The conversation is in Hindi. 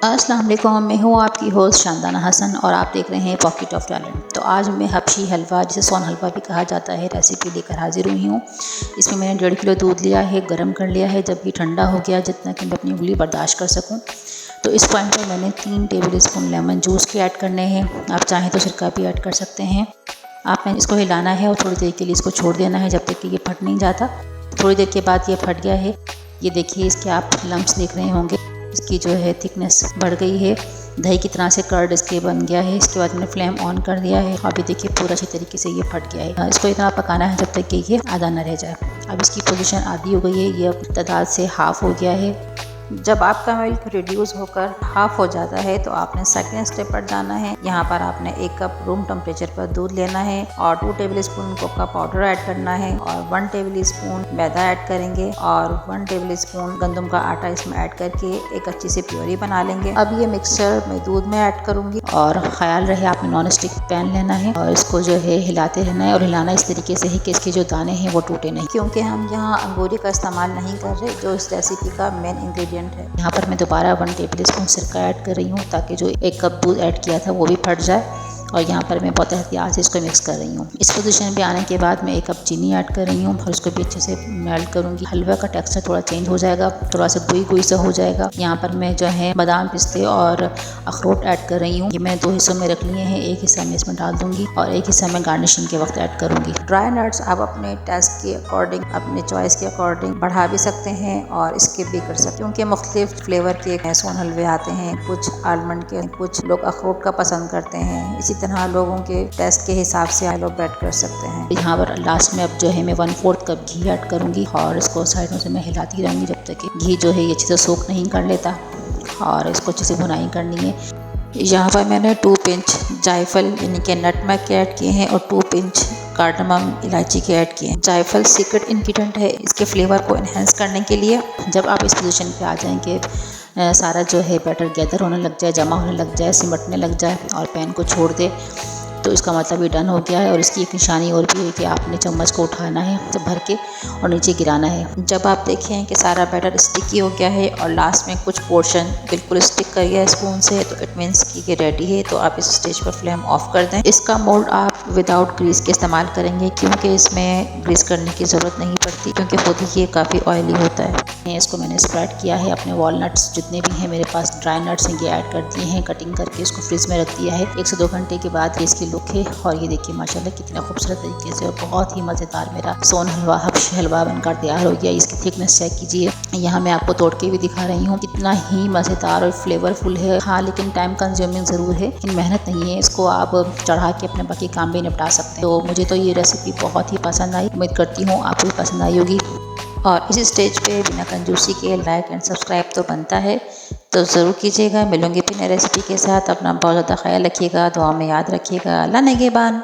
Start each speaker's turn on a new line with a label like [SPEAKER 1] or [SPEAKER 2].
[SPEAKER 1] अस्सलाम वालेकुम, मैं हूँ आपकी होस्ट शानदाना हसन और आप देख रहे हैं पॉकेट ऑफ टैलेंट। तो आज मैं हबशी हलवा, जिसे सोन हलवा भी कहा जाता है, रेसिपी लेकर हाजिर हुई हूँ। इसमें मैंने 1.5 किलो दूध लिया है, गर्म कर लिया है। जब ये ठंडा हो गया, जितना कि मैं अपनी उंगली बर्दाश्त कर सकूँ, तो इस पॉइंट पर मैंने 3 टेबल स्पून लेमन जूस के ऐड करने हैं। आप चाहें तो सिरका भी ऐड कर सकते हैं। आपने इसको हिलाना है और थोड़ी देर के लिए इसको छोड़ देना है, जब तक कि ये फट नहीं जाता। थोड़ी देर के बाद ये फट गया है। ये देखिए, इसके आप लम्स देख रहे होंगे, इसकी जो है थिकनेस बढ़ गई है, दही की तरह से कर्ड इसके बन गया है। इसके बाद मैंने फ्लेम ऑन कर दिया है। अभी देखिए पूरा अच्छी तरीके से ये फट गया है। इसको इतना पकाना है जब तक कि ये आधा न रह जाए। अब इसकी पोजीशन आधी हो गई है, ये अब तादाद से हाफ़ हो गया है। जब आपका मिल्क रिड्यूस होकर हाफ़ हो जाता है तो आपने सेकेंड स्टेप पर जाना है। यहाँ पर आपने 1 कप रूम टेम्परेचर पर दूध लेना है और 2 table spoon Coca powder add करना है और 1 टेबल स्पून मैदा ऐड करेंगे और 1 टेबल स्पून गंदम का आटा इसमें ऐड करके एक अच्छी सी प्योरी बना लेंगे। अब ये मिक्सचर मैं दूध में ऐड करूँगी और ख्याल रहे आपने नॉन स्टिक पैन लेना है और इसको जो है हिलाते रहना है और हिलाना इस तरीके से है कि इसके जो दाने हैं वो टूटे नहीं, क्योंकि हम यहाँ अंगूरी का इस्तेमाल नहीं कर रहे, जो इस रेसिपी का मेन इंग्रेडिएंट है। यहाँ पर मैं दोबारा 1 टेबल स्पून सिरका ऐड कर रही हूँ ताकि जो 1 कप दूध ऐड किया था वो भी फट जाए। और यहाँ पर मैं बहुत एहतियात से इसको मिक्स कर रही हूँ। इस पोजीशन पे आने के बाद मैं 1 कप चीनी ऐड कर रही हूँ और इसको भी अच्छे से मेल्ट करूँगी। हलवा का टेक्सचर थोड़ा चेंज हो जाएगा, थोड़ा सा गुई गुई सा हो जाएगा। यहाँ पर मैं जो है बादाम, पिस्ते और अखरोट ऐड कर रही हूँ। ये मैं 2 हिस्सों में रख लिए हैं, एक हिस्सा मैं इसमें डाल दूँगी और एक हिस्सा मैं गार्निशिंग के वक्त ऐड करूँगी। ड्राई नट्स आप अपने टेस्ट के अकॉर्डिंग, अपने चॉइस के अकॉर्डिंग बढ़ा भी सकते हैं और स्किप भी कर सकते हैं, क्योंकि मुख्तलिफ फ्लेवर के सोन हलवे आते हैं। कुछ आलमंड के, कुछ लोग अखरोट का पसंद करते हैं। इसी तरह लोगों के टेस्ट के हिसाब से आप लोग ऐड कर सकते हैं। यहाँ पर लास्ट में अब जो है मैं 1/4 कप घी ऐड करूँगी और इसको साइडों से मैं हिलाती रहूँगी जब तक कि घी जो है ये अच्छे से सोख नहीं कर लेता और इसको अच्छे से भुनाई करनी है। यहाँ पर मैंने 2 पिंच जायफल यानी कि नटमेग के ऐड किए हैं और 2 पिंच कार्डमम इलायची के ऐड किए हैं। जायफल सीक्रेट इंग्रेडिएंट है इसके फ्लेवर को एनहेंस करने के लिए। जब आप इस पोजीशन पे आ जाएंगे, सारा जो है बैटर गैदर होने लग जाए, जमा होने लग जाए, सिमटने लग जाए और पैन को छोड़ दे, तो इसका मतलब ये डन हो गया है। और इसकी एक निशानी और भी है कि आपने चम्मच को उठाना है जब भर के और नीचे गिराना है। जब आप देखें कि सारा बैटर स्टिकी हो गया है और लास्ट में कुछ पोर्शन बिल्कुल स्टिक कर गया है स्पून से, तो इट मीन्स कि ये रेडी है। तो आप इस स्टेज पर फ्लेम ऑफ कर दें। इसका मोल्ड आप विदाउट ग्रीस के इस्तेमाल करेंगे, क्योंकि इसमें ग्रीस करने की ज़रूरत नहीं पड़ती, क्योंकि खुद ही ये काफ़ी ऑयली होता है। इसको मैंने स्प्रेड किया है, अपने वॉलनट्स जितने भी हैं मेरे पास, ड्राई नट्स हैं, ये ऐड कर दिए हैं कटिंग करके। इसको फ्रिज में रख दिया है। 1 से 2 घंटे के बाद ये इसकी लुक है और ये देखिए माशाल्लाह कितना खूबसूरत तरीके से और बहुत ही मज़ेदार मेरा सोन हलवा, हबशी हलवा बनकर तैयार हो गया। इसकी थिकनेस चेक कीजिए। यहाँ मैं आपको तोड़ के भी दिखा रही हूँ, कितना ही मज़ेदार और फ्लेवरफुल है। हाँ, लेकिन टाइम कंज्यूमिंग ज़रूर है, लेकिन मेहनत नहीं है। इसको आप चढ़ा के अपने बाकी काम भी निपटा सकते हैं। तो मुझे तो ये रेसिपी बहुत ही पसंद आई। उम्मीद करती हूँ आपको भी पसंद आई होगी। और इस स्टेज पे बिना कंजूसी के लाइक एंड सब्सक्राइब तो बनता है, तो ज़रूर कीजिएगा। मिलूंगी भी नई रेसिपी के साथ। अपना बहुत ज़्यादा ख्याल रखिएगा, दुआ में याद रखिएगा। अल्लाह निगहबान।